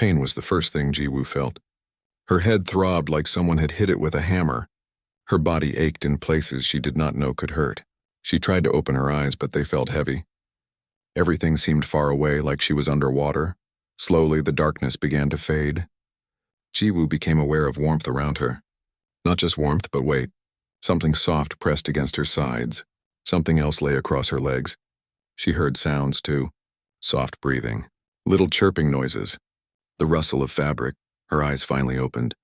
Pain was the first thing Jiwoo felt. Her head throbbed like someone had hit it with a hammer. Her body ached in places she did not know could hurt. She tried to open her eyes, but they felt heavy. Everything seemed far away, like she was underwater. Slowly, the darkness began to fade. Jiwoo became aware of warmth around her. Not just warmth, but weight. Something soft pressed against her sides. Something else lay across her legs. She heard sounds, too. Soft breathing. Little chirping noises. The rustle of fabric. Her eyes finally opened.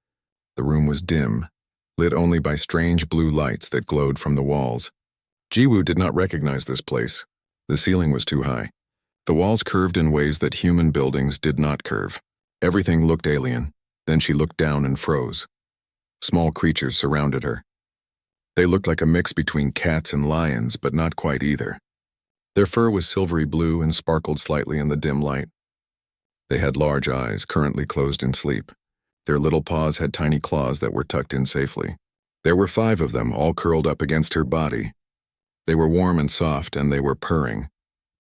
The room was dim, lit only by strange blue lights that glowed from the walls. Jiwoo did not recognize this place. The ceiling was too high. The walls curved in ways that human buildings did not curve. Everything looked alien. Then she looked down and froze. Small creatures surrounded her. They looked like a mix between cats and lions, but not quite either. Their fur was silvery blue and sparkled slightly in the dim light. They had large eyes, currently closed in sleep. Their little paws had tiny claws that were tucked in safely. There were 5 of them, all curled up against her body. They were warm and soft, and they were purring.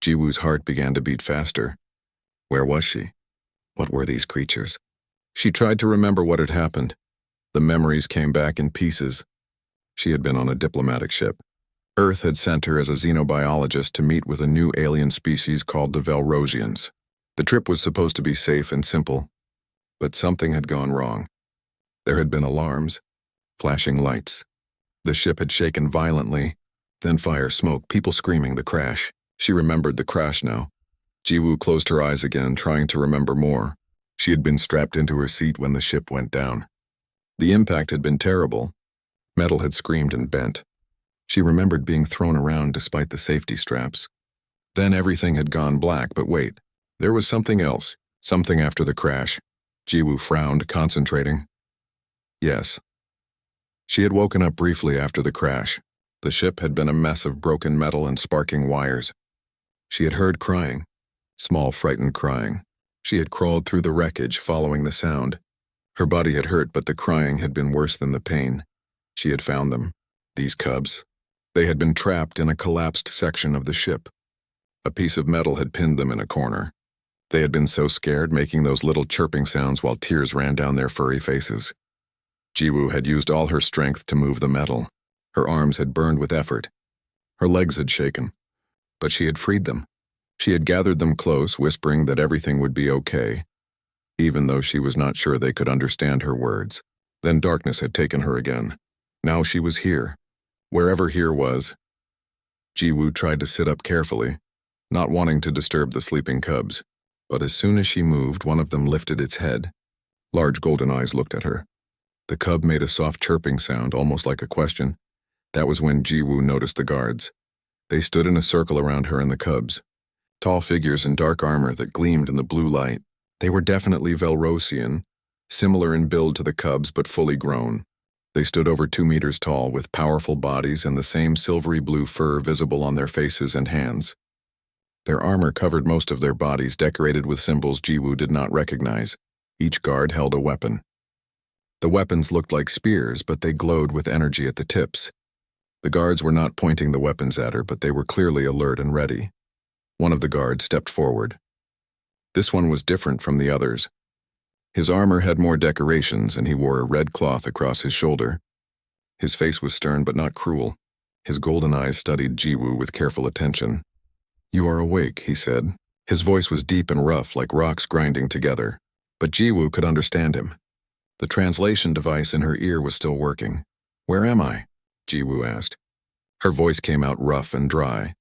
Jiwoo's heart began to beat faster. Where was she? What were these creatures? She tried to remember what had happened. The memories came back in pieces. She had been on a diplomatic ship. Earth had sent her as a xenobiologist to meet with a new alien species called the Velrosians. The trip was supposed to be safe and simple, but something had gone wrong. There had been alarms, flashing lights. The ship had shaken violently, then fire, smoke, people screaming, the crash. She remembered the crash now. Jiwoo closed her eyes again, trying to remember more. She had been strapped into her seat when the ship went down. The impact had been terrible. Metal had screamed and bent. She remembered being thrown around despite the safety straps. Then everything had gone black, but wait. There was something else, something after the crash. Jiwoo frowned, concentrating. Yes. She had woken up briefly after the crash. The ship had been a mess of broken metal and sparking wires. She had heard crying, small frightened crying. She had crawled through the wreckage, following the sound. Her body had hurt, but the crying had been worse than the pain. She had found them, these cubs. They had been trapped in a collapsed section of the ship. A piece of metal had pinned them in a corner. They had been so scared, making those little chirping sounds while tears ran down their furry faces. Jiwoo had used all her strength to move the metal. Her arms had burned with effort. Her legs had shaken. But she had freed them. She had gathered them close, whispering that everything would be okay, even though she was not sure they could understand her words. Then darkness had taken her again. Now she was here. Wherever here was. Jiwoo tried to sit up carefully, not wanting to disturb the sleeping cubs. But as soon as she moved, one of them lifted its head. Large golden eyes looked at her. The cub made a soft chirping sound, almost like a question. That was when Jiwoo noticed the guards. They stood in a circle around her and the cubs. Tall figures in dark armor that gleamed in the blue light. They were definitely Velrosian, similar in build to the cubs but fully grown. They stood over 2 meters tall with powerful bodies and the same silvery blue fur visible on their faces and hands. Their armor covered most of their bodies, decorated with symbols Jiwoo did not recognize. Each guard held a weapon. The weapons looked like spears, but they glowed with energy at the tips. The guards were not pointing the weapons at her, but they were clearly alert and ready. One of the guards stepped forward. This one was different from the others. His armor had more decorations, and he wore a red cloth across his shoulder. His face was stern but not cruel. His golden eyes studied Jiwoo with careful attention. "You are awake," he said. His voice was deep and rough, like rocks grinding together. But Jiwoo could understand him. The translation device in her ear was still working. "Where am I?" Jiwoo asked. Her voice came out rough and dry.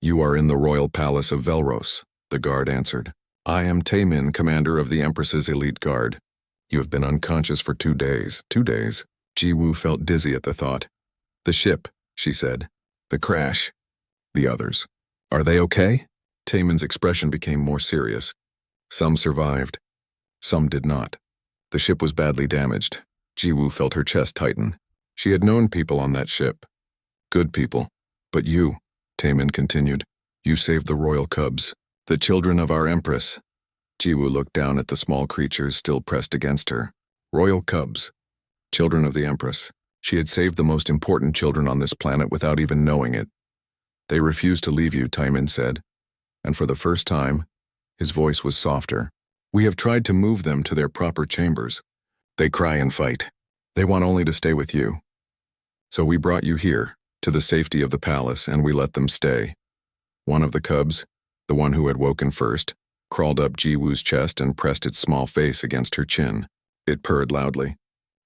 "You are in the royal palace of Velros," the guard answered. "I am Taemin, commander of the Empress's elite guard. You have been unconscious for 2 days. 2 days. Jiwoo felt dizzy at the thought. "The ship," she said. "The crash. The others. Are they okay?" Taemin's expression became more serious. "Some survived. Some did not. The ship was badly damaged." Jiwoo felt her chest tighten. She had known people on that ship. Good people. "But you," Taemin continued, "you saved the royal cubs, the children of our empress." Jiwoo looked down at the small creatures still pressed against her. Royal cubs. Children of the empress. She had saved the most important children on this planet without even knowing it. "They refused to leave you," Taemin said. And for the first time, his voice was softer. We have tried to move them to their proper chambers. They cry and fight. They want only to stay with you. So we brought you here, to the safety of the palace, and we let them stay. One of the cubs, the one who had woken first, crawled up Jiwoo's chest and pressed its small face against her chin. It purred loudly.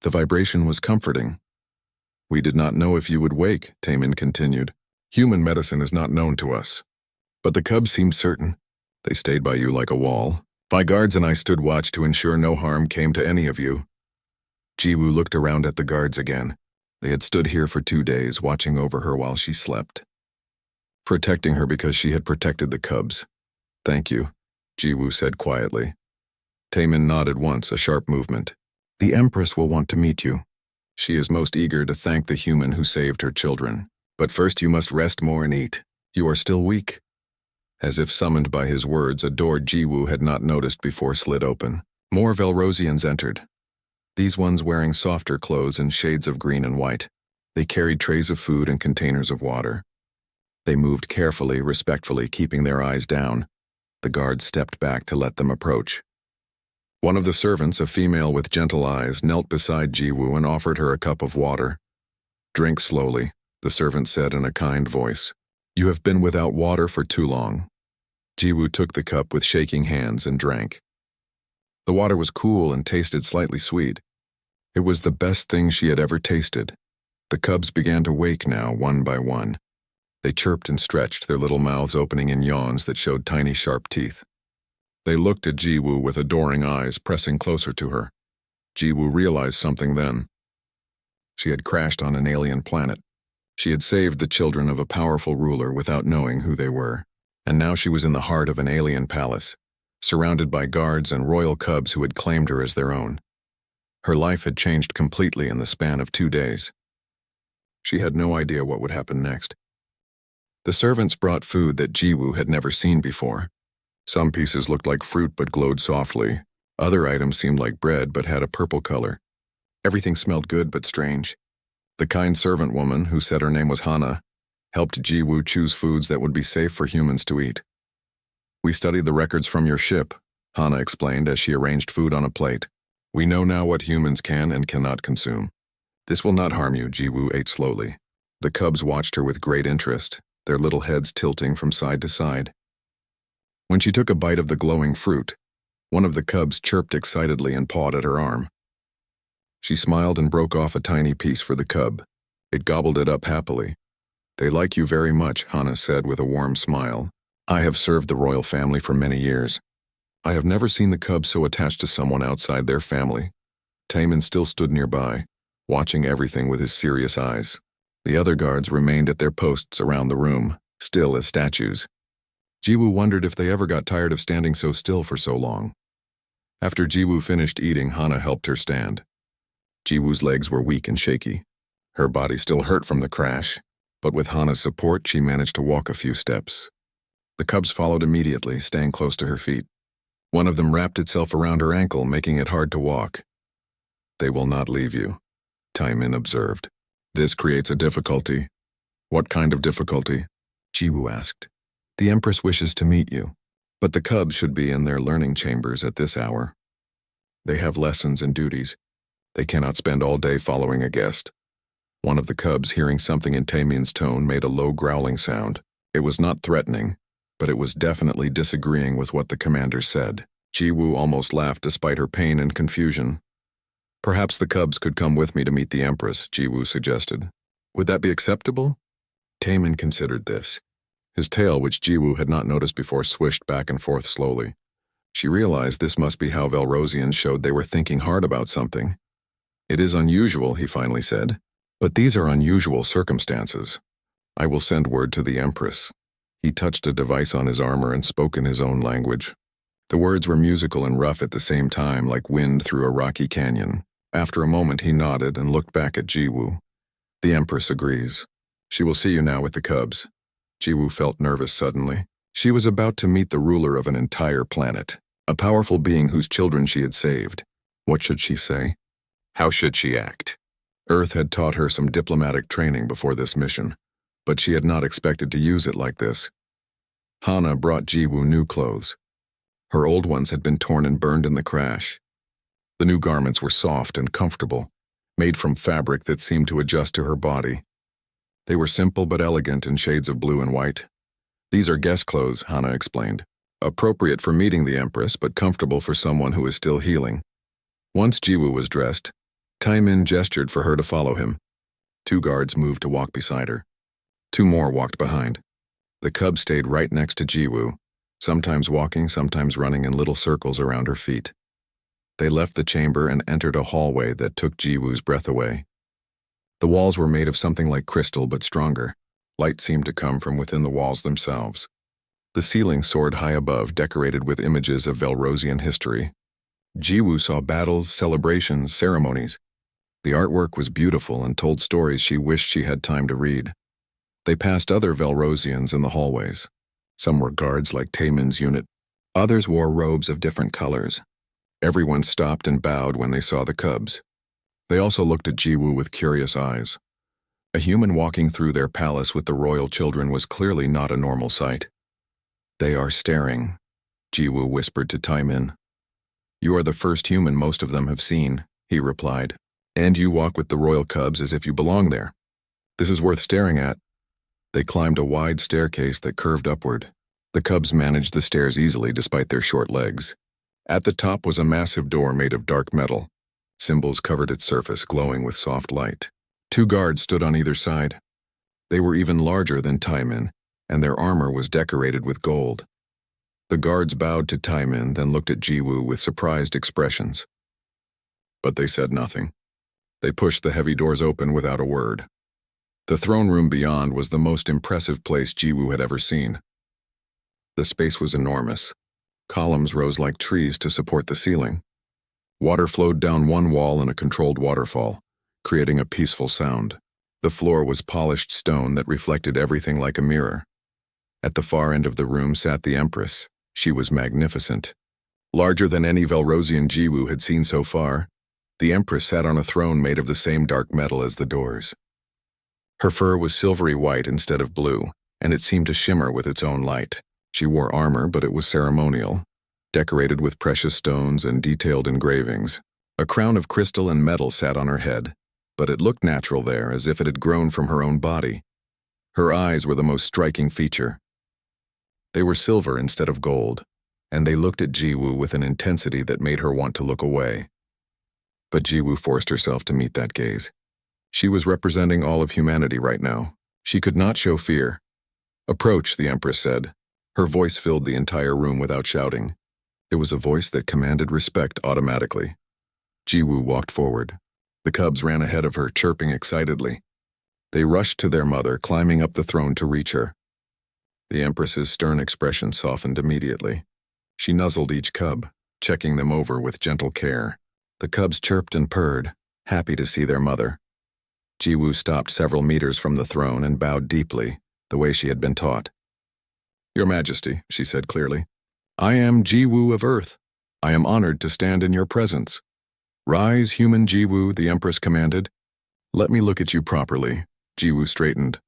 The vibration was comforting. We did not know if you would wake, Taemin continued. Human medicine is not known to us. But the cubs seemed certain. They stayed by you like a wall. My guards and I stood watch to ensure no harm came to any of you. Jiwoo looked around at the guards again. They had stood here for 2 days, watching over her while she slept. Protecting her because she had protected the cubs. Thank you, Jiwoo said quietly. Taemin nodded once, a sharp movement. The Empress will want to meet you. She is most eager to thank the human who saved her children. But first you must rest more and eat. You are still weak. As if summoned by his words, a door Jiwoo had not noticed before slid open. More Velrosians entered. These ones wearing softer clothes in shades of green and white. They carried trays of food and containers of water. They moved carefully, respectfully, keeping their eyes down. The guards stepped back to let them approach. One of the servants, a female with gentle eyes, knelt beside Jiwoo and offered her a cup of water. Drink slowly, the servant said in a kind voice. You have been without water for too long. Jiwoo took the cup with shaking hands and drank. The water was cool and tasted slightly sweet. It was the best thing she had ever tasted. The cubs began to wake now, one by one. They chirped and stretched, their little mouths opening in yawns that showed tiny sharp teeth. They looked at Jiwoo with adoring eyes, pressing closer to her. Jiwoo realized something then. She had crashed on an alien planet. She had saved the children of a powerful ruler without knowing who they were. And now she was in the heart of an alien palace, surrounded by guards and royal cubs who had claimed her as their own. Her life had changed completely in the span of 2 days. She had no idea what would happen next. The servants brought food that Jiwoo had never seen before. Some pieces looked like fruit but glowed softly. Other items seemed like bread but had a purple color. Everything smelled good but strange. The kind servant woman, who said her name was Hana, helped Jiwoo choose foods that would be safe for humans to eat. We studied the records from your ship, Hana explained as she arranged food on a plate. We know now what humans can and cannot consume. This will not harm you, Jiwoo ate slowly. The cubs watched her with great interest, their little heads tilting from side to side. When she took a bite of the glowing fruit, one of the cubs chirped excitedly and pawed at her arm. She smiled and broke off a tiny piece for the cub. It gobbled it up happily. They like you very much, Hana said with a warm smile. I have served the royal family for many years. I have never seen the cubs so attached to someone outside their family. Taemin still stood nearby, watching everything with his serious eyes. The other guards remained at their posts around the room, still as statues. Jiwoo wondered if they ever got tired of standing so still for so long. After Jiwoo finished eating, Hana helped her stand. Jiwoo's legs were weak and shaky. Her body still hurt from the crash, but with Hana's support, she managed to walk a few steps. The cubs followed immediately, staying close to her feet. One of them wrapped itself around her ankle, making it hard to walk. They will not leave you, Taemin observed. This creates a difficulty. What kind of difficulty? Jiwoo asked. The Empress wishes to meet you, but the cubs should be in their learning chambers at this hour. They have lessons and duties. They cannot spend all day following a guest. One of the cubs, hearing something in Taemin's tone, made a low growling sound. It was not threatening, but it was definitely disagreeing with what the commander said. Jiwoo almost laughed despite her pain and confusion. Perhaps the cubs could come with me to meet the Empress, Jiwoo suggested. Would that be acceptable? Taemin considered this. His tail, which Jiwoo had not noticed before, swished back and forth slowly. She realized this must be how Velrosians showed they were thinking hard about something. It is unusual, he finally said, but these are unusual circumstances. I will send word to the Empress. He touched a device on his armor and spoke in his own language. The words were musical and rough at the same time, like wind through a rocky canyon. After a moment, he nodded and looked back at Jiwoo. The Empress agrees. She will see you now with the cubs. Jiwoo felt nervous suddenly. She was about to meet the ruler of an entire planet, a powerful being whose children she had saved. What should she say? How should she act? Earth had taught her some diplomatic training before this mission, but she had not expected to use it like this. Hana brought Jiwoo new clothes. Her old ones had been torn and burned in the crash. The new garments were soft and comfortable, made from fabric that seemed to adjust to her body. They were simple but elegant in shades of blue and white. "These are guest clothes," Hana explained. "Appropriate for meeting the Empress, but comfortable for someone who is still healing." Once Jiwoo was dressed, Taimin gestured for her to follow him. 2 guards moved to walk beside her. 2 more walked behind. The cub stayed right next to Jiwoo, sometimes walking, sometimes running in little circles around her feet. They left the chamber and entered a hallway that took Jiwoo's breath away. The walls were made of something like crystal but stronger. Light seemed to come from within the walls themselves. The ceiling soared high above, decorated with images of Velrosian history. Jiwoo saw battles, celebrations, ceremonies. The artwork was beautiful and told stories she wished she had time to read. They passed other Velrosians in the hallways. Some were guards like Taimin's unit. Others wore robes of different colors. Everyone stopped and bowed when they saw the cubs. They also looked at Jiwoo with curious eyes. A human walking through their palace with the royal children was clearly not a normal sight. "They are staring," Jiwoo whispered to Taimin. "You are the first human most of them have seen," he replied. "And you walk with the royal cubs as if you belong there. This is worth staring at." They climbed a wide staircase that curved upward. The cubs managed the stairs easily despite their short legs. At the top was a massive door made of dark metal. Symbols covered its surface, glowing with soft light. 2 guards stood on either side. They were even larger than Taimin, and their armor was decorated with gold. The guards bowed to Taimin, then looked at Jiwoo with surprised expressions. But they said nothing. They pushed the heavy doors open without a word. The throne room beyond was the most impressive place Jiwoo had ever seen. The space was enormous. Columns rose like trees to support the ceiling. Water flowed down one wall in a controlled waterfall, creating a peaceful sound. The floor was polished stone that reflected everything like a mirror. At the far end of the room sat the Empress. She was magnificent. Larger than any Velrosian Jiwoo had seen so far, the Empress sat on a throne made of the same dark metal as the doors. Her fur was silvery white instead of blue, and it seemed to shimmer with its own light. She wore armor, but it was ceremonial, decorated with precious stones and detailed engravings. A crown of crystal and metal sat on her head, but it looked natural there, as if it had grown from her own body. Her eyes were the most striking feature. They were silver instead of gold, and they looked at Jiwoo with an intensity that made her want to look away. But Jiwoo forced herself to meet that gaze. She was representing all of humanity right now. She could not show fear. "Approach," the Empress said. Her voice filled the entire room without shouting. It was a voice that commanded respect automatically. Jiwoo walked forward. The cubs ran ahead of her, chirping excitedly. They rushed to their mother, climbing up the throne to reach her. The Empress's stern expression softened immediately. She nuzzled each cub, checking them over with gentle care. The cubs chirped and purred, happy to see their mother. Jiwoo stopped several meters from the throne and bowed deeply, the way she had been taught. "Your Majesty," she said clearly, "I am Jiwoo of Earth. I am honored to stand in your presence." "Rise, human Jiwoo," the Empress commanded. "Let me look at you properly." Jiwoo straightened.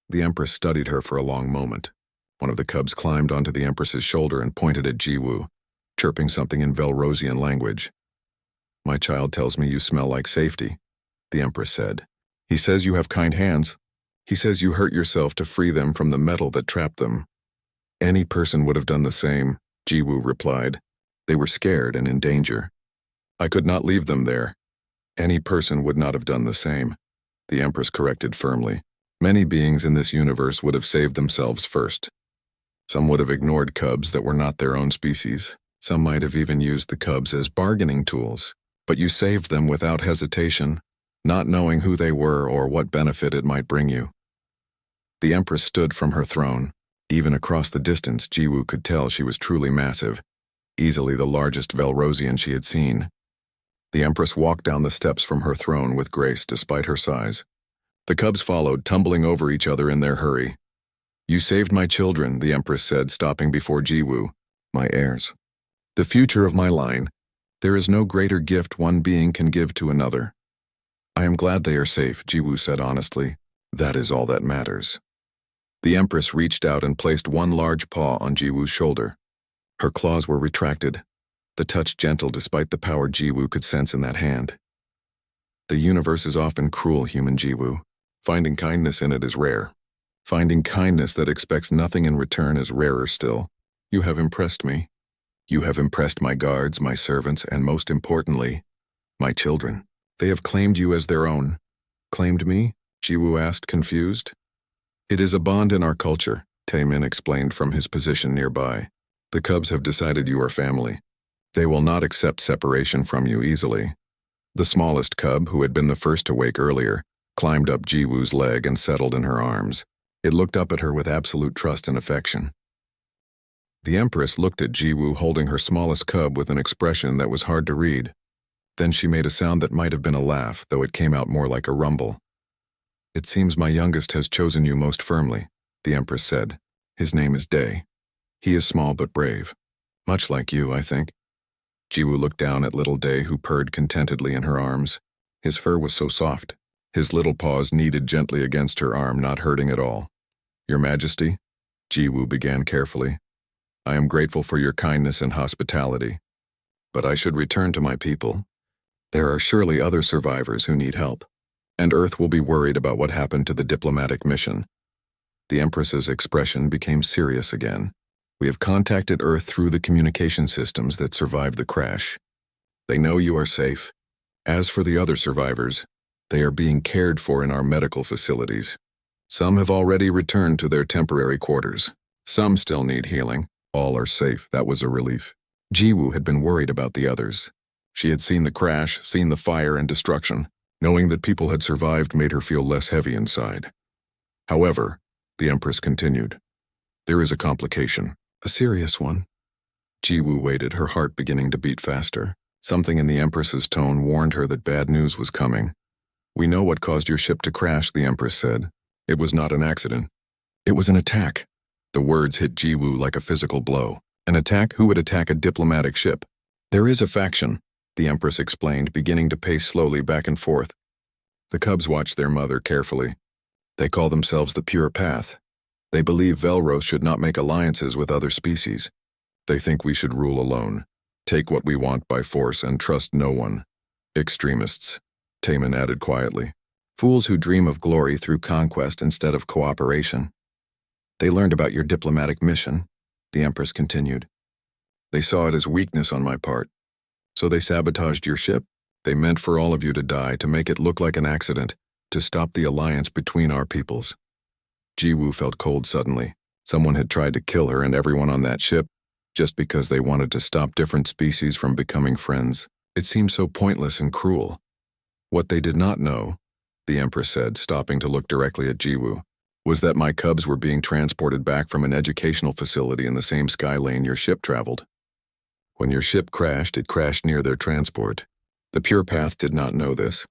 The Empress studied her for a long moment. One of the cubs climbed onto the Empress's shoulder and pointed at Jiwoo, chirping something in Velrosian language. "My child tells me you smell like safety," the Empress said. "He says you have kind hands. He says you hurt yourself to free them from the metal that trapped them." "Any person would have done the same," Jiwoo replied. "They were scared and in danger. I could not leave them there." "Any person would not have done the same," the Empress corrected firmly. "Many beings in this universe would have saved themselves first. Some would have ignored cubs that were not their own species. Some might have even used the cubs as bargaining tools. But you saved them without hesitation, not knowing who they were or what benefit it might bring you." The Empress stood from her throne. Even across the distance, Jiwoo could tell she was truly massive, easily the largest Velrosian she had seen. The Empress walked down the steps from her throne with grace despite her size. The cubs followed, tumbling over each other in their hurry. "You saved my children," the Empress said, stopping before Jiwoo. "My heirs. The future of my line. There is no greater gift one being can give to another." "I am glad they are safe," Jiwoo said honestly. "That is all that matters." The Empress reached out and placed one large paw on Jiwoo's shoulder. Her claws were retracted, the touch gentle despite the power Jiwoo could sense in that hand. The universe is often cruel, human Jiwoo. Finding kindness in it is rare. Finding kindness that expects nothing in return is rarer still. You have impressed me. You have impressed my guards, my servants, and most importantly, my children. They have claimed you as their own. Claimed me? Jiwoo asked, confused. It is a bond in our culture, Taemin explained from his position nearby. The cubs have decided you are family. They will not accept separation from you easily. The smallest cub, who had been the first to wake earlier, climbed up Jiwoo's leg and settled in her arms. It looked up at her with absolute trust and affection. The Empress looked at Jiwoo holding her smallest cub with an expression that was hard to read. Then she made a sound that might have been a laugh, though it came out more like a rumble. It seems my youngest has chosen you most firmly, the Empress said. His name is Day. He is small but brave. Much like you, I think. Jiwoo looked down at little Day, who purred contentedly in her arms. His fur was so soft. His little paws kneaded gently against her arm, not hurting at all. Your Majesty, Jiwoo began carefully, I am grateful for your kindness and hospitality. But I should return to my people. There are surely other survivors who need help, and Earth will be worried about what happened to the diplomatic mission. The Empress's expression became serious again. We have contacted Earth through the communication systems that survived the crash. They know you are safe. As for the other survivors, they are being cared for in our medical facilities. Some have already returned to their temporary quarters. Some still need healing. All are safe. That was a relief. Jiwoo had been worried about the others. She had seen the crash, seen the fire and destruction. Knowing that people had survived made her feel less heavy inside. However, the Empress continued, there is a complication. A serious one. Jiwoo waited, her heart beginning to beat faster. Something in the Empress's tone warned her that bad news was coming. We know what caused your ship to crash, the Empress said. It was not an accident. It was an attack. The words hit Jiwoo like a physical blow. An attack? Who would attack a diplomatic ship? There is a faction, the Empress explained, beginning to pace slowly back and forth. The cubs watched their mother carefully. They call themselves the Pure Path. They believe Velros should not make alliances with other species. They think we should rule alone, take what we want by force, and trust no one. Extremists, Taemin added quietly. Fools who dream of glory through conquest instead of cooperation. They learned about your diplomatic mission, the Empress continued. They saw it as weakness on my part. So they sabotaged your ship. They meant for all of you to die, to make it look like an accident, to stop the alliance between our peoples. Jiwoo felt cold suddenly. Someone had tried to kill her and everyone on that ship, just because they wanted to stop different species from becoming friends. It seemed so pointless and cruel. What they did not know, the Empress said, stopping to look directly at Jiwoo, was that my cubs were being transported back from an educational facility in the same sky lane your ship traveled. When your ship crashed, it crashed near their transport. The Pure Path did not know this.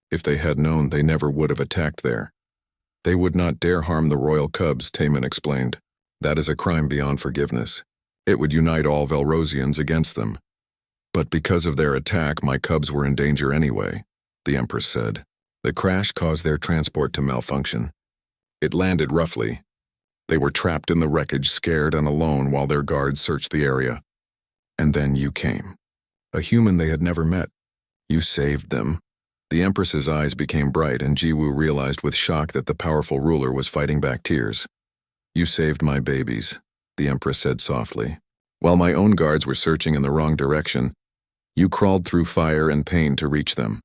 If they had known, they never would have attacked there. They would not dare harm the royal cubs, Taemin explained. That is a crime beyond forgiveness. It would unite all Velrosians against them. But because of their attack, my cubs were in danger anyway, the Empress said. The crash caused their transport to malfunction. It landed roughly. They were trapped in the wreckage, scared and alone while their guards searched the area. And then you came. A human they had never met. You saved them. The Empress's eyes became bright, and Jiwoo realized with shock that the powerful ruler was fighting back tears. You saved my babies, the Empress said softly. While my own guards were searching in the wrong direction, you crawled through fire and pain to reach them.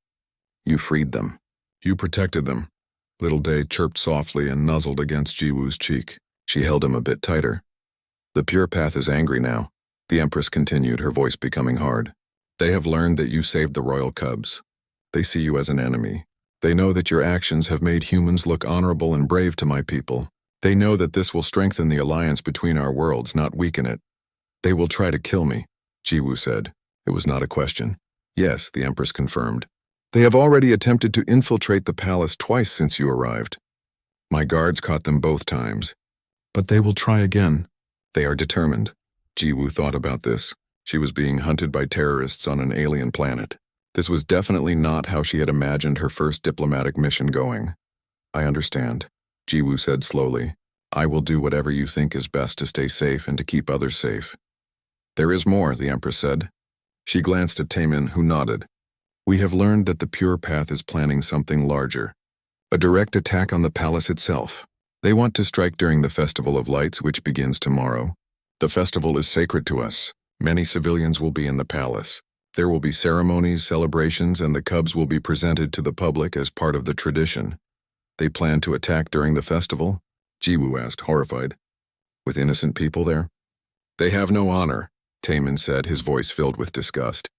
You freed them. You protected them. Little Day chirped softly and nuzzled against Jiwoo's cheek. She held him a bit tighter. The Pure Path is angry now, the Empress continued, her voice becoming hard. They have learned that you saved the royal cubs. They see you as an enemy. They know that your actions have made humans look honorable and brave to my people. They know that this will strengthen the alliance between our worlds, not weaken it. They will try to kill me, Jiwoo said. It was not a question. Yes, the Empress confirmed. They have already attempted to infiltrate the palace twice since you arrived. My guards caught them both times. But they will try again. They are determined. Jiwoo thought about this. She was being hunted by terrorists on an alien planet. This was definitely not how she had imagined her first diplomatic mission going. I understand, Jiwoo said slowly. I will do whatever you think is best to stay safe and to keep others safe. There is more, the Empress said. She glanced at Taemin, who nodded. We have learned that the Pure Path is planning something larger. A direct attack on the palace itself. They want to strike during the Festival of Lights, which begins tomorrow. The festival is sacred to us. Many civilians will be in the palace. There will be ceremonies, celebrations, and the cubs will be presented to the public as part of the tradition. They plan to attack during the festival? Jiwoo asked, horrified. With innocent people there? They have no honor, Taemin said, his voice filled with disgust.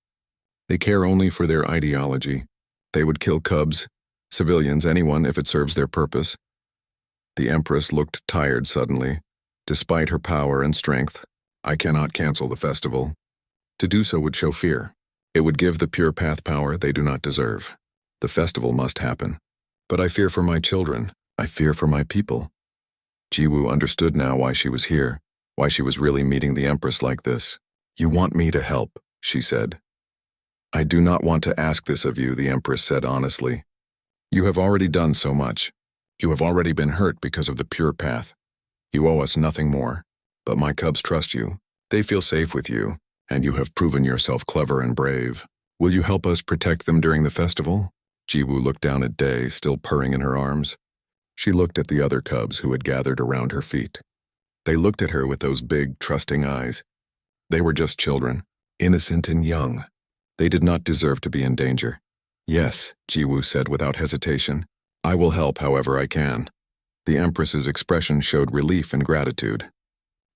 They care only for their ideology. They would kill cubs, civilians, anyone if it serves their purpose. The Empress looked tired suddenly. Despite her power and strength, I cannot cancel the festival. To do so would show fear. It would give the Pure Path power they do not deserve. The festival must happen. But I fear for my children. I fear for my people. Jiwoo understood now why she was here, why she was really meeting the Empress like this. You want me to help, she said. I do not want to ask this of you, the Empress said honestly. You have already done so much. You have already been hurt because of the Pure Path. You owe us nothing more. But my cubs trust you. They feel safe with you, and you have proven yourself clever and brave. Will you help us protect them during the festival? Jiwoo looked down at Dae, still purring in her arms. She looked at the other cubs who had gathered around her feet. They looked at her with those big, trusting eyes. They were just children, innocent and young. They did not deserve to be in danger. Yes, Jiwoo said without hesitation. I will help however I can. The Empress's expression showed relief and gratitude.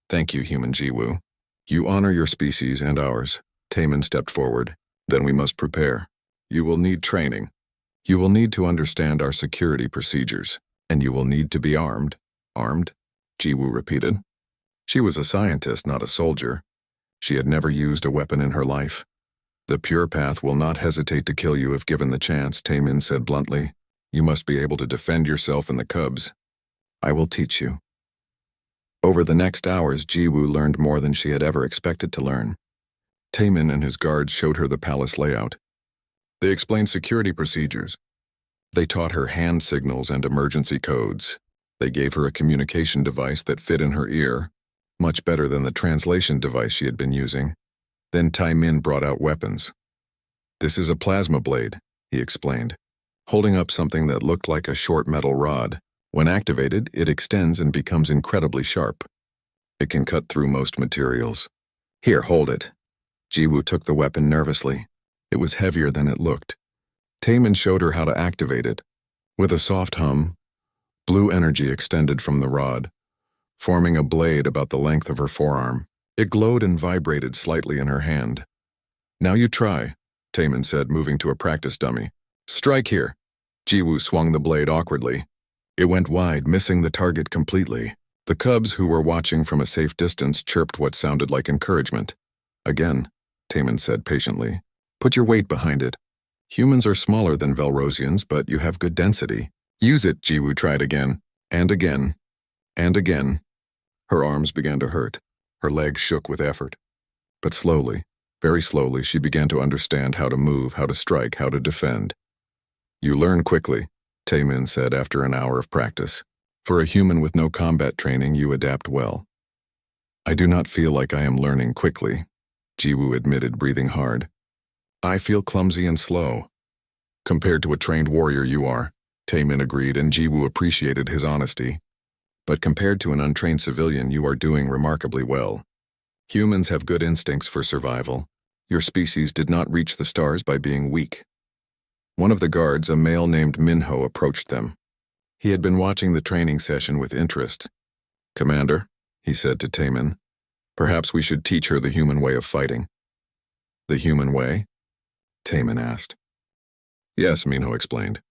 Thank you, human Jiwoo. You honor your species and ours. Taemin stepped forward. Then we must prepare. You will need training. You will need to understand our security procedures. And you will need to be armed. Armed? Jiwoo repeated. She was a scientist, not a soldier. She had never used a weapon in her life. The Pure Path will not hesitate to kill you if given the chance, Taemin said bluntly. You must be able to defend yourself and the cubs. I will teach you. Over the next hours, Jiwoo learned more than she had ever expected to learn. Taemin and his guards showed her the palace layout. They explained security procedures. They taught her hand signals and emergency codes. They gave her a communication device that fit in her ear, much better than the translation device she had been using. Then Taemin brought out weapons. This is a plasma blade, he explained, holding up something that looked like a short metal rod. When activated, it extends and becomes incredibly sharp. It can cut through most materials. Here, hold it. Jiwoo took the weapon nervously. It was heavier than it looked. Taemin showed her how to activate it. With a soft hum, blue energy extended from the rod, forming a blade about the length of her forearm. It glowed and vibrated slightly in her hand. Now you try, Taemin said, moving to a practice dummy. Strike here. Jiwoo swung the blade awkwardly. It went wide, missing the target completely. The cubs who were watching from a safe distance chirped what sounded like encouragement. Again, Taemin said patiently. Put your weight behind it. Humans are smaller than Velrosians, but you have good density. Use it, Jiwoo tried again, and again, and again. Her arms began to hurt. Her legs shook with effort. But slowly, very slowly, she began to understand how to move, how to strike, how to defend. You learn quickly, Taemin said after an hour of practice. For a human with no combat training, you adapt well. I do not feel like I am learning quickly, Jiwoo admitted, breathing hard. I feel clumsy and slow. Compared to a trained warrior you are, Taemin agreed, and Jiwoo appreciated his honesty. But compared to an untrained civilian, you are doing remarkably well. Humans have good instincts for survival. Your species did not reach the stars by being weak. One of the guards, a male named Minho, approached them. He had been watching the training session with interest. Commander, he said to Taemin, perhaps we should teach her the human way of fighting. The human way? Taemin asked. Yes, Minho explained.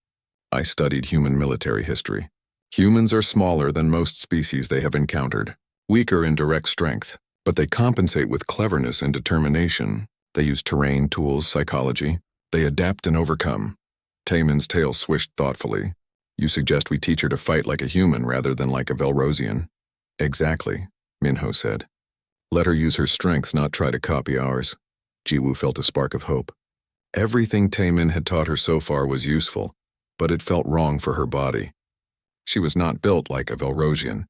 I studied human military history. Humans are smaller than most species they have encountered, weaker in direct strength, but they compensate with cleverness and determination. They use terrain, tools, psychology. They adapt and overcome. Taemin's tail swished thoughtfully. You suggest we teach her to fight like a human rather than like a Velrosian. Exactly, Minho said. Let her use her strengths, not try to copy ours. Jiwoo felt a spark of hope. Everything Taemin had taught her so far was useful, but it felt wrong for her body. She was not built like a Velrosian.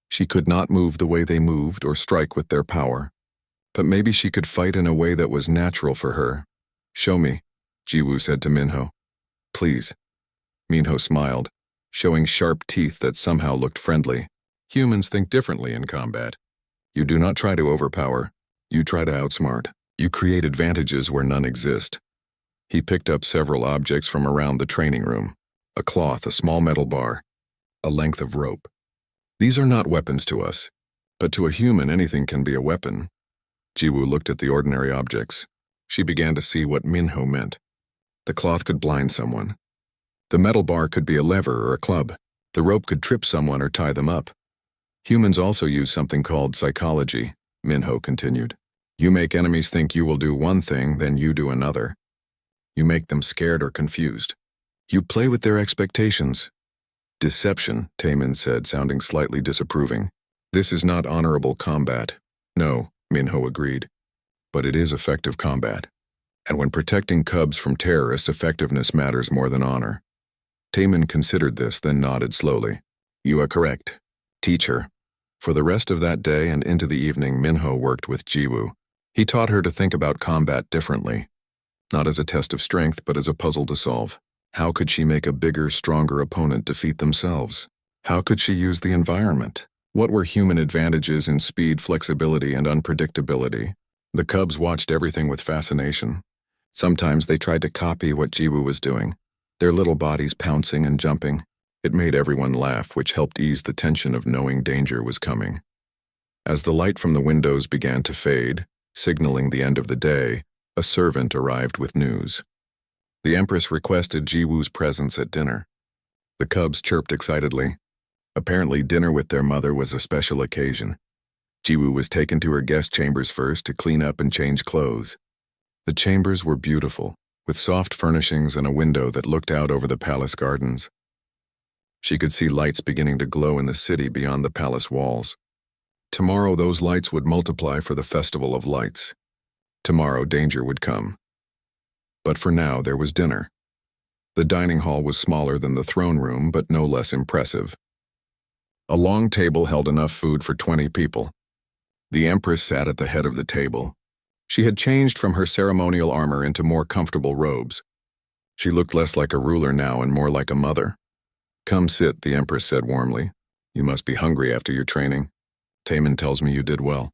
She could not move the way they moved or strike with their power. But maybe she could fight in a way that was natural for her. Show me, Jiwoo said to Minho. Please. Minho smiled, showing sharp teeth that somehow looked friendly. Humans think differently in combat. You do not try to overpower. You try to outsmart. You create advantages where none exist. He picked up several objects from around the training room. A cloth, a small metal bar, a length of rope. These are not weapons to us, but to a human anything can be a weapon. Jiwoo looked at the ordinary objects. She began to see what Minho meant. The cloth could blind someone. The metal bar could be a lever or a club. The rope could trip someone or tie them up. Humans also use something called psychology, Minho continued. You make enemies think you will do one thing, then you do another. You make them scared or confused. You play with their expectations. Deception, Taemin said, sounding slightly disapproving. This is not honorable combat. No, Minho agreed. But it is effective combat. And when protecting cubs from terrorists, effectiveness matters more than honor. Taemin considered this, then nodded slowly. You are correct. Teacher. For the rest of that day and into the evening, Minho worked with Jiwoo. He taught her to think about combat differently. Not as a test of strength, but as a puzzle to solve. How could she make a bigger, stronger opponent defeat themselves? How could she use the environment? What were human advantages in speed, flexibility, and unpredictability? The cubs watched everything with fascination. Sometimes they tried to copy what Jiwoo was doing, their little bodies pouncing and jumping. It made everyone laugh, which helped ease the tension of knowing danger was coming. As the light from the windows began to fade, signaling the end of the day, a servant arrived with news. The Empress requested Jiwoo's presence at dinner. The cubs chirped excitedly. Apparently, dinner with their mother was a special occasion. Jiwoo was taken to her guest chambers first to clean up and change clothes. The chambers were beautiful, with soft furnishings and a window that looked out over the palace gardens. She could see lights beginning to glow in the city beyond the palace walls. Tomorrow those lights would multiply for the Festival of Lights. Tomorrow danger would come. But for now there was dinner. The dining hall was smaller than the throne room, but no less impressive. A long table held enough food for 20 people. The Empress sat at the head of the table. She had changed from her ceremonial armor into more comfortable robes. She looked less like a ruler now and more like a mother. Come sit, the Empress said warmly. You must be hungry after your training. Taemin tells me you did well.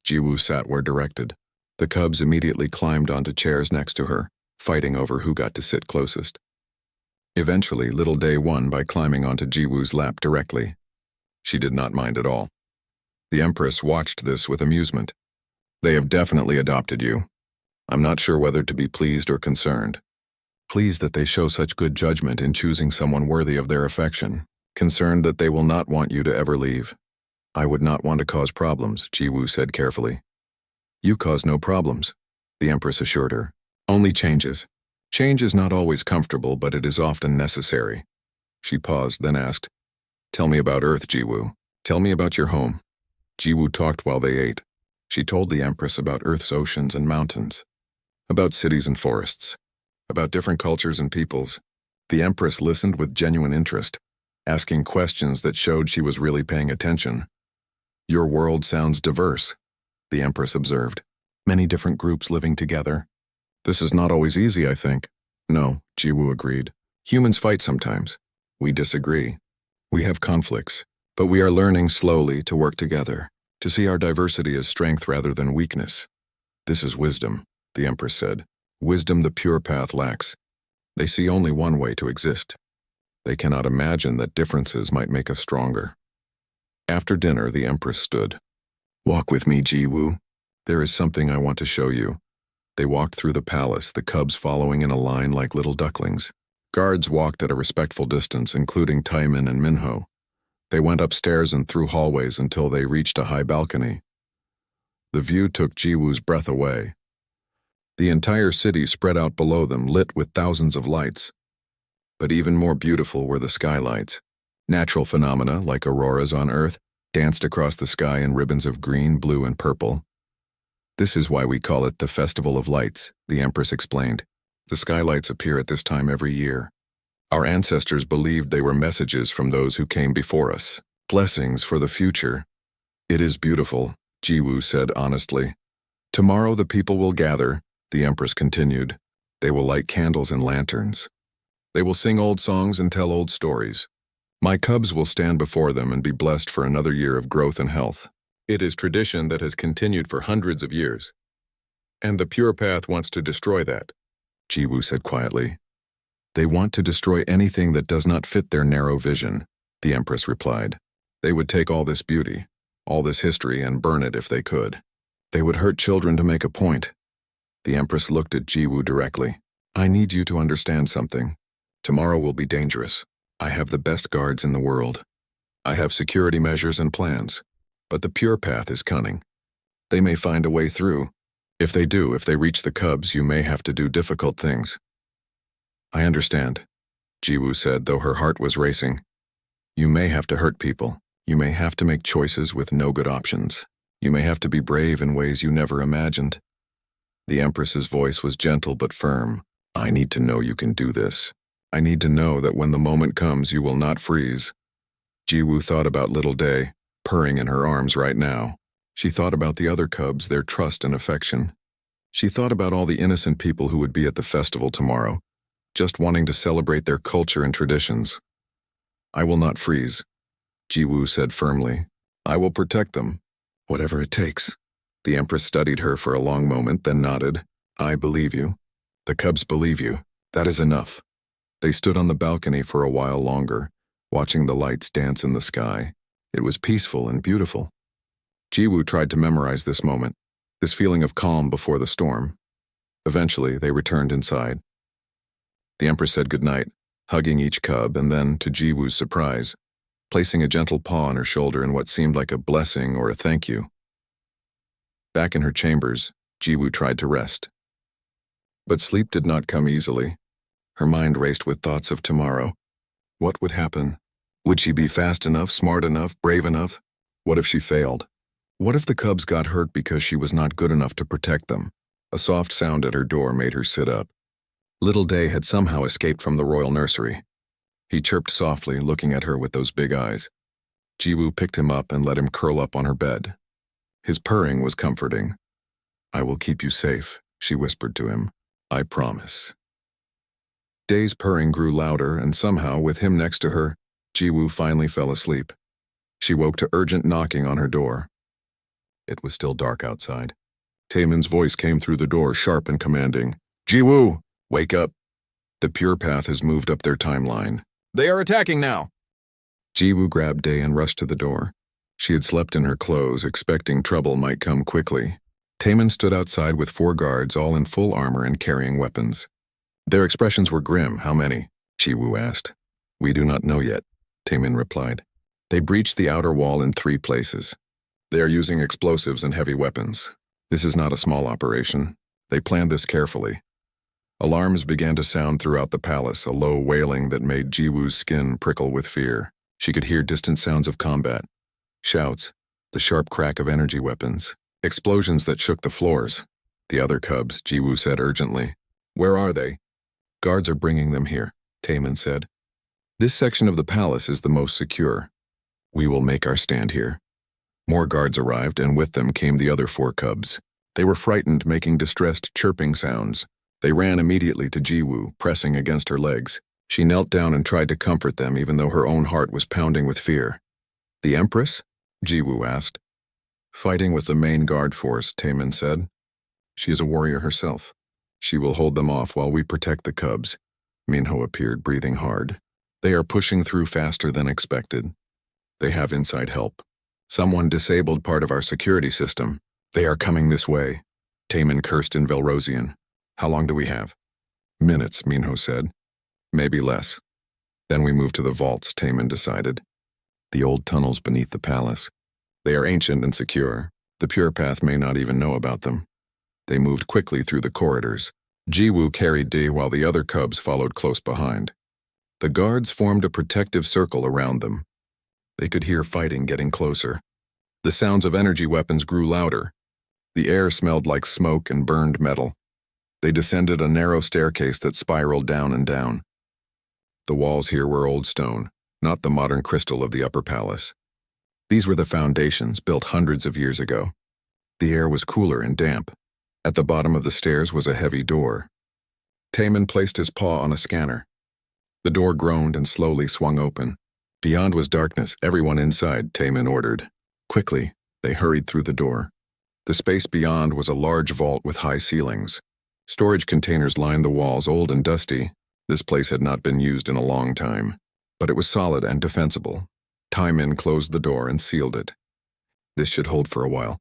Jiwoo sat where directed. The cubs immediately climbed onto chairs next to her, fighting over who got to sit closest. Eventually, Little Day won by climbing onto Jiwoo's lap directly. She did not mind at all. The Empress watched this with amusement. They have definitely adopted you. I'm not sure whether to be pleased or concerned. Pleased that they show such good judgment in choosing someone worthy of their affection. Concerned that they will not want you to ever leave. I would not want to cause problems, Jiwoo said carefully. You cause no problems, the Empress assured her. Only changes. Change is not always comfortable, but it is often necessary. She paused, then asked, Tell me about Earth, Jiwoo. Tell me about your home. Jiwoo talked while they ate. She told the Empress about Earth's oceans and mountains, about cities and forests, about different cultures and peoples. The Empress listened with genuine interest, asking questions that showed she was really paying attention. Your world sounds diverse, the Empress observed. Many different groups living together. This is not always easy, I think. No, Jiwoo agreed. Humans fight sometimes. We disagree. We have conflicts, but we are learning slowly to work together, to see our diversity as strength rather than weakness. This is wisdom, the Empress said. Wisdom the pure path lacks. They see only one way to exist. They cannot imagine that differences might make us stronger. After dinner, the Empress stood. Walk with me, Jiwoo. There is something I want to show you. They walked through the palace, the cubs following in a line like little ducklings. Guards walked at a respectful distance, including Taemin and Minho. They went upstairs and through hallways until they reached a high balcony. The view took Jiwoo's breath away. The entire city spread out below them, lit with thousands of lights. But even more beautiful were the skylights. Natural phenomena, like auroras on Earth, danced across the sky in ribbons of green, blue, and purple. This is why we call it the Festival of Lights, the Empress explained. The skylights appear at this time every year. Our ancestors believed they were messages from those who came before us, blessings for the future. It is beautiful, Jiwoo said honestly. Tomorrow the people will gather, the Empress continued. They will light candles and lanterns. They will sing old songs and tell old stories. My cubs will stand before them and be blessed for another year of growth and health. It is tradition that has continued for hundreds of years. And the Pure Path wants to destroy that, Jiwoo said quietly. They want to destroy anything that does not fit their narrow vision, the Empress replied. They would take all this beauty, all this history, and burn it if they could. They would hurt children to make a point. The Empress looked at Jiwoo directly. I need you to understand something. Tomorrow will be dangerous. I have the best guards in the world. I have security measures and plans. But the Pure Path is cunning. They may find a way through. If they do, if they reach the cubs, you may have to do difficult things. I understand, Jiwoo said, though her heart was racing. You may have to hurt people. You may have to make choices with no good options. You may have to be brave in ways you never imagined. The Empress's voice was gentle but firm. I need to know you can do this. I need to know that when the moment comes, you will not freeze. Jiwoo thought about little Day, purring in her arms right now. She thought about the other cubs, their trust and affection. She thought about all the innocent people who would be at the festival tomorrow, just wanting to celebrate their culture and traditions. I will not freeze, Jiwoo said firmly. I will protect them, whatever it takes. The Empress studied her for a long moment, then nodded. I believe you. The cubs believe you. That is enough. They stood on the balcony for a while longer, watching the lights dance in the sky. It was peaceful and beautiful. Jiwoo tried to memorize this moment, this feeling of calm before the storm. Eventually, they returned inside. The Empress said goodnight, hugging each cub, and then, to Jiwoo's surprise, placing a gentle paw on her shoulder in what seemed like a blessing or a thank you. Back in her chambers, Jiwoo tried to rest. But sleep did not come easily. Her mind raced with thoughts of tomorrow. What would happen? Would she be fast enough, smart enough, brave enough? What if she failed? What if the cubs got hurt because she was not good enough to protect them? A soft sound at her door made her sit up. Little Day had somehow escaped from the royal nursery. He chirped softly, looking at her with those big eyes. Jiwoo picked him up and let him curl up on her bed. His purring was comforting. I will keep you safe, she whispered to him. I promise. Day's purring grew louder, and somehow, with him next to her, Jiwoo finally fell asleep. She woke to urgent knocking on her door. It was still dark outside. Taemin's voice came through the door, sharp and commanding. Jiwoo, wake up. The Pure Path has moved up their timeline. They are attacking now. Jiwoo grabbed Day and rushed to the door. She had slept in her clothes, expecting trouble might come quickly. Taemin stood outside with 4 guards, all in full armor and carrying weapons. Their expressions were grim. How many? Jiwoo asked. We do not know yet, Taemin replied. They breached the outer wall in 3 places. They are using explosives and heavy weapons. This is not a small operation. They planned this carefully. Alarms began to sound throughout the palace, a low wailing that made Jiwoo's skin prickle with fear. She could hear distant sounds of combat. Shouts, the sharp crack of energy weapons, explosions that shook the floors. The other cubs, Jiwoo said urgently. Where are they? Guards are bringing them here, Taemin said. This section of the palace is the most secure. We will make our stand here. More guards arrived, and with them came the other 4 cubs. They were frightened, making distressed chirping sounds. They ran immediately to Jiwoo, pressing against her legs. She knelt down and tried to comfort them, even though her own heart was pounding with fear. The Empress? Jiwoo asked. Fighting with the main guard force, Taemin said. She is a warrior herself. She will hold them off while we protect the cubs. Minho appeared, breathing hard. They are pushing through faster than expected. They have inside help. Someone disabled part of our security system. They are coming this way. Taemin cursed in Velrosian. How long do we have? Minutes, Minho said. Maybe less. Then we move to the vaults, Taemin decided. The old tunnels beneath the palace. They are ancient and secure. The Pure Path may not even know about them. They moved quickly through the corridors. Jiwoo carried Dee while the other cubs followed close behind. The guards formed a protective circle around them. They could hear fighting getting closer. The sounds of energy weapons grew louder. The air smelled like smoke and burned metal. They descended a narrow staircase that spiraled down and down. The walls here were old stone, not the modern crystal of the upper palace. These were the foundations built hundreds of years ago. The air was cooler and damp, At the bottom of the stairs was a heavy door. Taemin placed his paw on a scanner. The door groaned and slowly swung open. Beyond was darkness. Everyone inside, Taemin ordered. Quickly, they hurried through the door. The space beyond was a large vault with high ceilings. Storage containers lined the walls, old and dusty. This place had not been used in a long time, but it was solid and defensible. Taemin closed the door and sealed it. This should hold for a while.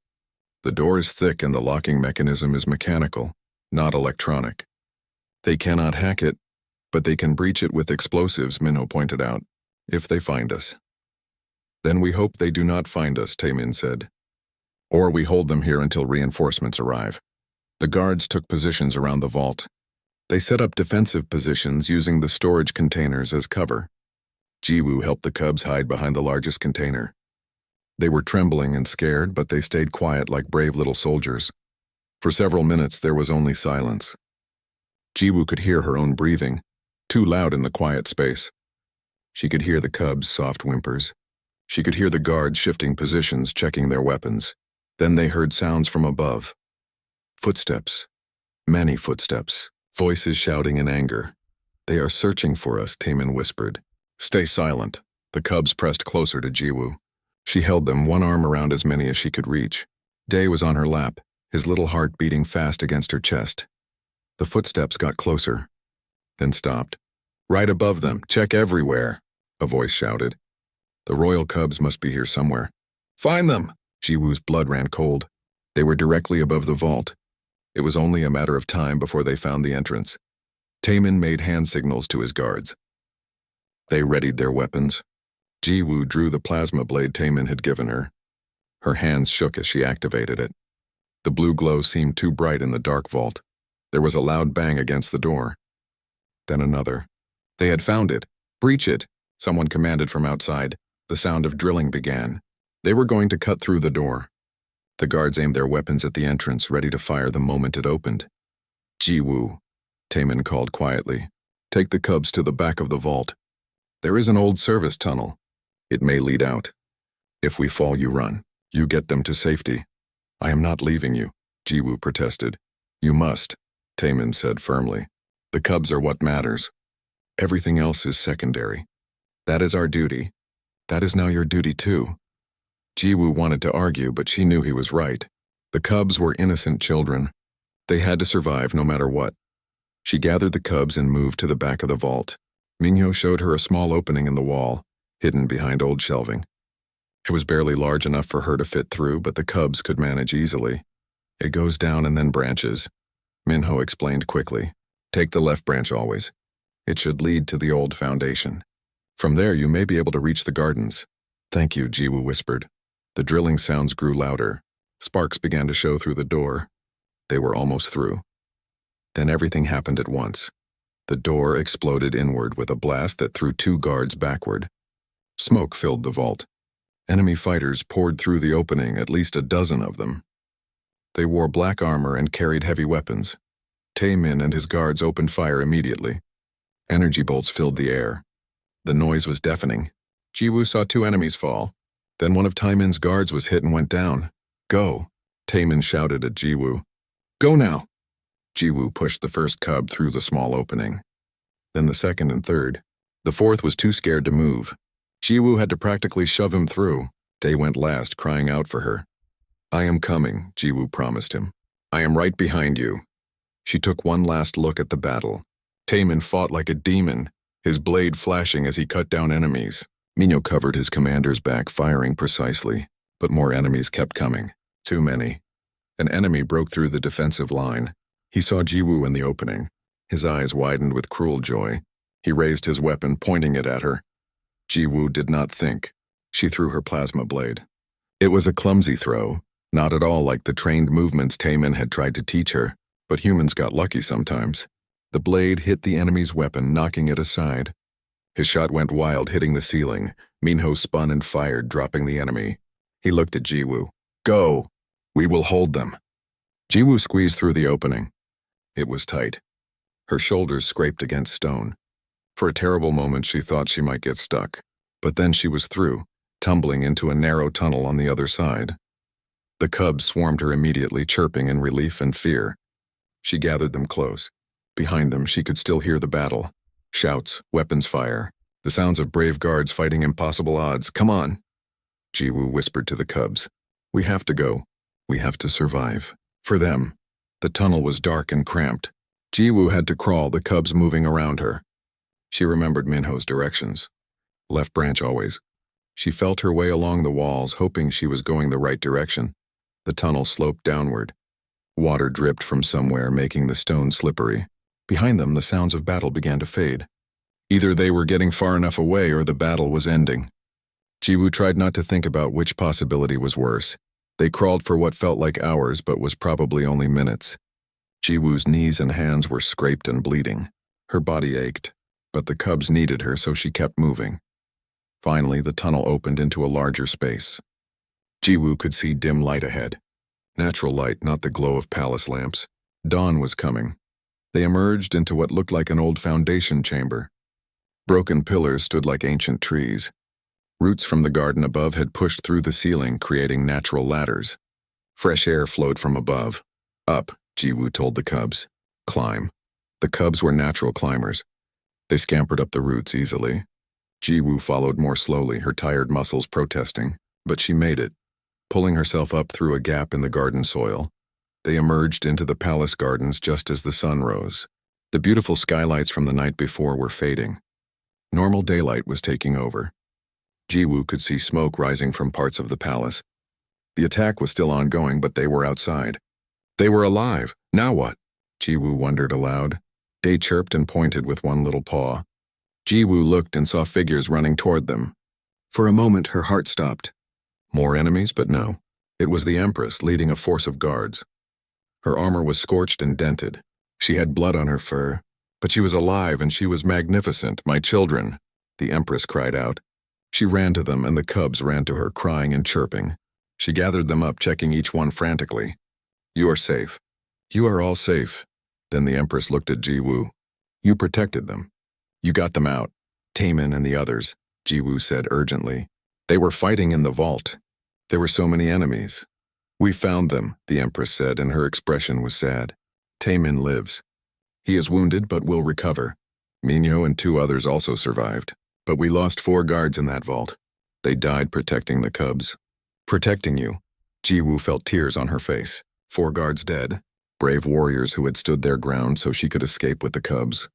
The door is thick and the locking mechanism is mechanical, not electronic. They cannot hack it, but they can breach it with explosives, Minho pointed out, if they find us. Then we hope they do not find us, Taemin said. Or we hold them here until reinforcements arrive. The guards took positions around the vault. They set up defensive positions using the storage containers as cover. Jiwoo helped the cubs hide behind the largest container. They were trembling and scared, but they stayed quiet like brave little soldiers. For several minutes there was only silence. Jiwoo could hear her own breathing, too loud in the quiet space. She could hear the cubs' soft whimpers. She could hear the guards shifting positions, checking their weapons. Then they heard sounds from above. Footsteps. Many footsteps. Voices shouting in anger. They are searching for us, Taemin whispered. Stay silent. The cubs pressed closer to Jiwoo. She held them, one arm around as many as she could reach. Day was on her lap, his little heart beating fast against her chest. The footsteps got closer, then stopped. Right above them, check everywhere, a voice shouted. The royal cubs must be here somewhere. Find them! Jiwoo's blood ran cold. They were directly above the vault. It was only a matter of time before they found the entrance. Taemin made hand signals to his guards. They readied their weapons. Jiwoo drew the plasma blade Taemin had given her. Her hands shook as she activated it. The blue glow seemed too bright in the dark vault. There was a loud bang against the door. Then another. They had found it. Breach it, someone commanded from outside. The sound of drilling began. They were going to cut through the door. The guards aimed their weapons at the entrance, ready to fire the moment it opened. Jiwoo, Taemin called quietly. Take the cubs to the back of the vault. There is an old service tunnel. It may lead out. If we fall, you run. You get them to safety. I am not leaving you, Jiwoo protested. You must, Taemin said firmly. The cubs are what matters. Everything else is secondary. That is our duty. That is now your duty too. Jiwoo wanted to argue, but she knew he was right. The cubs were innocent children. They had to survive no matter what. She gathered the cubs and moved to the back of the vault. Minho showed her a small opening in the wall, hidden behind old shelving. It was barely large enough for her to fit through, but the cubs could manage easily. It goes down and then branches, Minho explained quickly. Take the left branch always. It should lead to the old foundation. From there you may be able to reach the gardens. Thank you, Jiwoo whispered. The drilling sounds grew louder. Sparks began to show through the door. They were almost through. Then everything happened at once. The door exploded inward with a blast that threw 2 guards backward. Smoke filled the vault. Enemy fighters poured through the opening, at least a dozen of them. They wore black armor and carried heavy weapons. Taemin and his guards opened fire immediately. Energy bolts filled the air. The noise was deafening. Jiwoo saw 2 enemies fall. Then one of Taemin's guards was hit and went down. Go, Taemin shouted at Jiwoo. Go now. Jiwoo pushed the first cub through the small opening. Then the second and third. The fourth was too scared to move. Jiwoo had to practically shove him through. Day went last, crying out for her. I am coming, Jiwoo promised him. I am right behind you. She took one last look at the battle. Taemin fought like a demon, his blade flashing as he cut down enemies. Minho covered his commander's back, firing precisely, but more enemies kept coming. Too many. An enemy broke through the defensive line. He saw Jiwoo in the opening. His eyes widened with cruel joy. He raised his weapon, pointing it at her. Jiwoo did not think. She threw her plasma blade. It was a clumsy throw, not at all like the trained movements Taemin had tried to teach her, but humans got lucky sometimes. The blade hit the enemy's weapon, knocking it aside. His shot went wild, hitting the ceiling. Minho spun and fired, dropping the enemy. He looked at Jiwoo. Go! We will hold them. Jiwoo squeezed through the opening. It was tight. Her shoulders scraped against stone. For a terrible moment she thought she might get stuck, but then she was through, tumbling into a narrow tunnel on the other side. The cubs swarmed her immediately, chirping in relief and fear. She gathered them close. Behind them, she could still hear the battle. Shouts, weapons fire, the sounds of brave guards fighting impossible odds. Come on, Jiwoo whispered to the cubs. We have to go. We have to survive. For them. The tunnel was dark and cramped. Jiwoo had to crawl, the cubs moving around her. She remembered Minho's directions. Left branch always. She felt her way along the walls, hoping she was going the right direction. The tunnel sloped downward. Water dripped from somewhere, making the stone slippery. Behind them, the sounds of battle began to fade. Either they were getting far enough away or the battle was ending. Jiwoo tried not to think about which possibility was worse. They crawled for what felt like hours but was probably only minutes. Jiwoo's knees and hands were scraped and bleeding. Her body ached, but the cubs needed her, so she kept moving. Finally, the tunnel opened into a larger space. Jiwoo could see dim light ahead. Natural light, not the glow of palace lamps. Dawn was coming. They emerged into what looked like an old foundation chamber. Broken pillars stood like ancient trees. Roots from the garden above had pushed through the ceiling, creating natural ladders. Fresh air flowed from above. Up, Jiwoo told the cubs. Climb. The cubs were natural climbers. They scampered up the roots easily. Jiwoo followed more slowly, her tired muscles protesting, but she made it. Pulling herself up through a gap in the garden soil, they emerged into the palace gardens just as the sun rose. The beautiful skylights from the night before were fading. Normal daylight was taking over. Jiwoo could see smoke rising from parts of the palace. The attack was still ongoing, but they were outside. They were alive. Now what? Jiwoo wondered aloud. Day chirped and pointed with one little paw. Jiwoo looked and saw figures running toward them. For a moment, her heart stopped. More enemies, but no. It was the Empress leading a force of guards. Her armor was scorched and dented. She had blood on her fur, but she was alive and she was magnificent. My children, the Empress cried out. She ran to them and the cubs ran to her, crying and chirping. She gathered them up, checking each one frantically. You are safe. You are all safe. Then the Empress looked at Jiwoo. You protected them. You got them out. Taemin and the others, Jiwoo said urgently. They were fighting in the vault. There were so many enemies. We found them, the Empress said, and her expression was sad. Taemin lives. He is wounded but will recover. Minho and 2 others also survived. But we lost 4 guards in that vault. They died protecting the cubs. Protecting you. Jiwoo felt tears on her face. 4 guards dead. Brave warriors who had stood their ground so she could escape with the cubs.